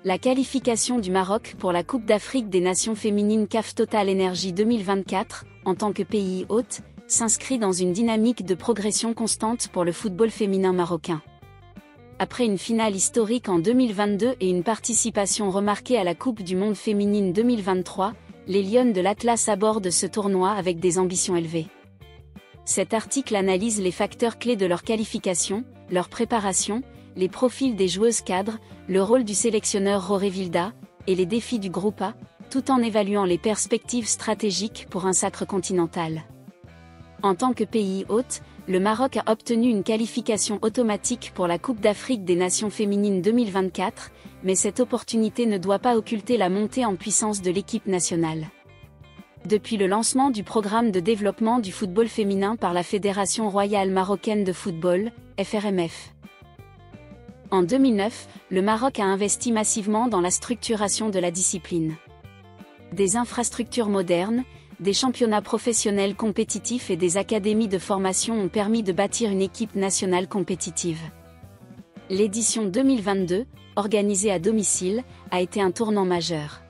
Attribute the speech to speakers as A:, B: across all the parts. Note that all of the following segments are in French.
A: La qualification du Maroc pour la Coupe d'Afrique des Nations féminines CAF Total Energy 2024, en tant que pays hôte, s'inscrit dans une dynamique de progression constante pour le football féminin marocain. Après une finale historique en 2022 et une participation remarquée à la Coupe du Monde féminine 2023, les Lionnes de l'Atlas abordent ce tournoi avec des ambitions élevées. Cet article analyse les facteurs clés de leur qualification, leur préparation, les profils des joueuses cadres, le rôle du sélectionneur Jorge Vilda, et les défis du groupe A, tout en évaluant les perspectives stratégiques pour un sacre continental. En tant que pays hôte, le Maroc a obtenu une qualification automatique pour la Coupe d'Afrique des Nations féminines 2024, mais cette opportunité ne doit pas occulter la montée en puissance de l'équipe nationale. Depuis le lancement du programme de développement du football féminin par la Fédération royale marocaine de football, FRMF. En 2009, le Maroc a investi massivement dans la structuration de la discipline. Des infrastructures modernes, des championnats professionnels compétitifs et des académies de formation ont permis de bâtir une équipe nationale compétitive. L'édition 2022, organisée à domicile, a été un tournant majeur.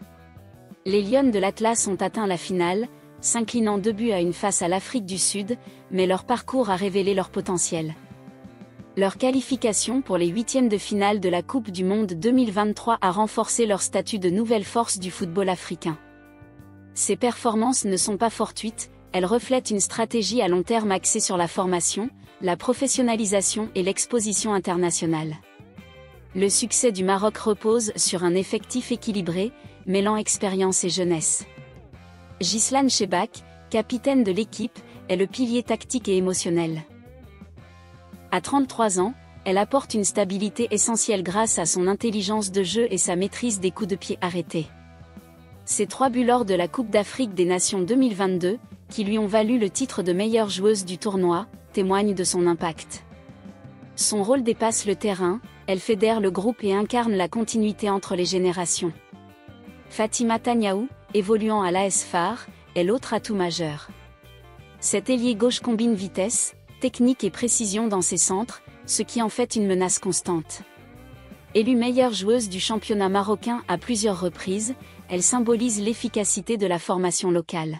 A: Les Lionnes de l'Atlas ont atteint la finale, s'inclinant 2-1 face à l'Afrique du Sud, mais leur parcours a révélé leur potentiel. Leur qualification pour les huitièmes de finale de la Coupe du Monde 2023 a renforcé leur statut de nouvelle force du football africain. Ces performances ne sont pas fortuites, elles reflètent une stratégie à long terme axée sur la formation, la professionnalisation et l'exposition internationale. Le succès du Maroc repose sur un effectif équilibré, mêlant expérience et jeunesse. Ghislaine Chebak, capitaine de l'équipe, est le pilier tactique et émotionnel. À 33 ans, elle apporte une stabilité essentielle grâce à son intelligence de jeu et sa maîtrise des coups de pied arrêtés. Ses 3 buts lors de la Coupe d'Afrique des Nations 2022, qui lui ont valu le titre de meilleure joueuse du tournoi, témoignent de son impact. Son rôle dépasse le terrain, elle fédère le groupe et incarne la continuité entre les générations. Fatima Taniaou, évoluant à l'AS FAR, est l'autre atout majeur. Cet ailier gauche combine vitesse, technique et précision dans ses centres, ce qui en fait une menace constante. Élue meilleure joueuse du championnat marocain à plusieurs reprises, elle symbolise l'efficacité de la formation locale.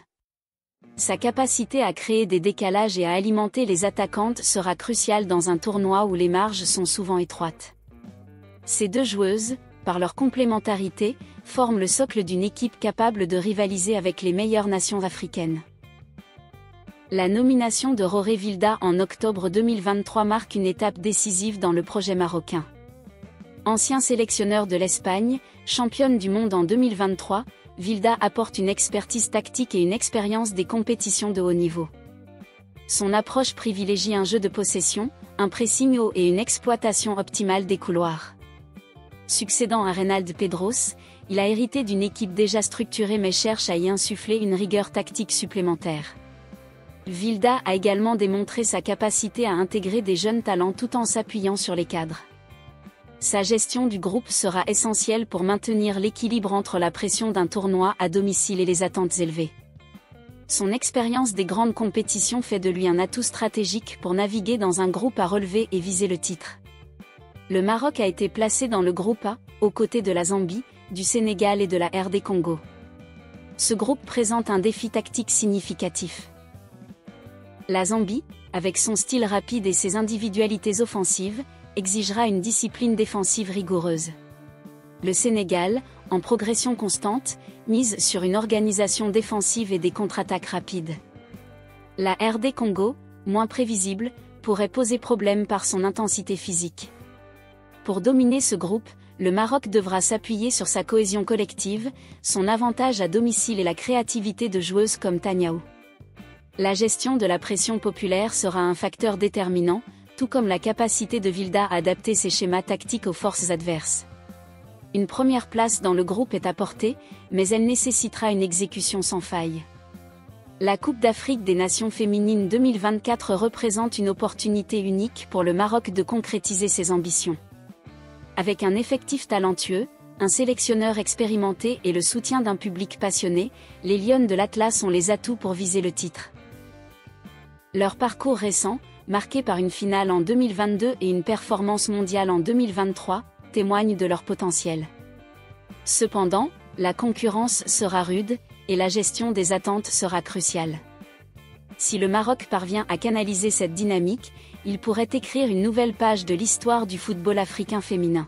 A: Sa capacité à créer des décalages et à alimenter les attaquantes sera cruciale dans un tournoi où les marges sont souvent étroites. Ces 2 joueuses, par leur complémentarité, forment le socle d'une équipe capable de rivaliser avec les meilleures nations africaines. La nomination de Jorge Vilda en octobre 2023 marque une étape décisive dans le projet marocain. Ancien sélectionneur de l'Espagne, championne du monde en 2023, Vilda apporte une expertise tactique et une expérience des compétitions de haut niveau. Son approche privilégie un jeu de possession, un pressing haut et une exploitation optimale des couloirs. Succédant à Reynald Pedros, il a hérité d'une équipe déjà structurée mais cherche à y insuffler une rigueur tactique supplémentaire. Vilda a également démontré sa capacité à intégrer des jeunes talents tout en s'appuyant sur les cadres. Sa gestion du groupe sera essentielle pour maintenir l'équilibre entre la pression d'un tournoi à domicile et les attentes élevées. Son expérience des grandes compétitions fait de lui un atout stratégique pour naviguer dans un groupe à relever et viser le titre. Le Maroc a été placé dans le groupe A, aux côtés de la Zambie, du Sénégal et de la RD Congo. Ce groupe présente un défi tactique significatif. La Zambie, avec son style rapide et ses individualités offensives, exigera une discipline défensive rigoureuse. Le Sénégal, en progression constante, mise sur une organisation défensive et des contre-attaques rapides. La RD Congo, moins prévisible, pourrait poser problème par son intensité physique. Pour dominer ce groupe, le Maroc devra s'appuyer sur sa cohésion collective, son avantage à domicile et la créativité de joueuses comme Taniaou. La gestion de la pression populaire sera un facteur déterminant, tout comme la capacité de Vilda à adapter ses schémas tactiques aux forces adverses. Une première place dans le groupe est apportée, mais elle nécessitera une exécution sans faille. La Coupe d'Afrique des Nations féminines 2024 représente une opportunité unique pour le Maroc de concrétiser ses ambitions. Avec un effectif talentueux, un sélectionneur expérimenté et le soutien d'un public passionné, les Lionnes de l'Atlas ont les atouts pour viser le titre. Leur parcours récent, marqué par une finale en 2022 et une performance mondiale en 2023, témoigne de leur potentiel. Cependant, la concurrence sera rude, et la gestion des attentes sera cruciale. Si le Maroc parvient à canaliser cette dynamique, il pourrait écrire une nouvelle page de l'histoire du football africain féminin.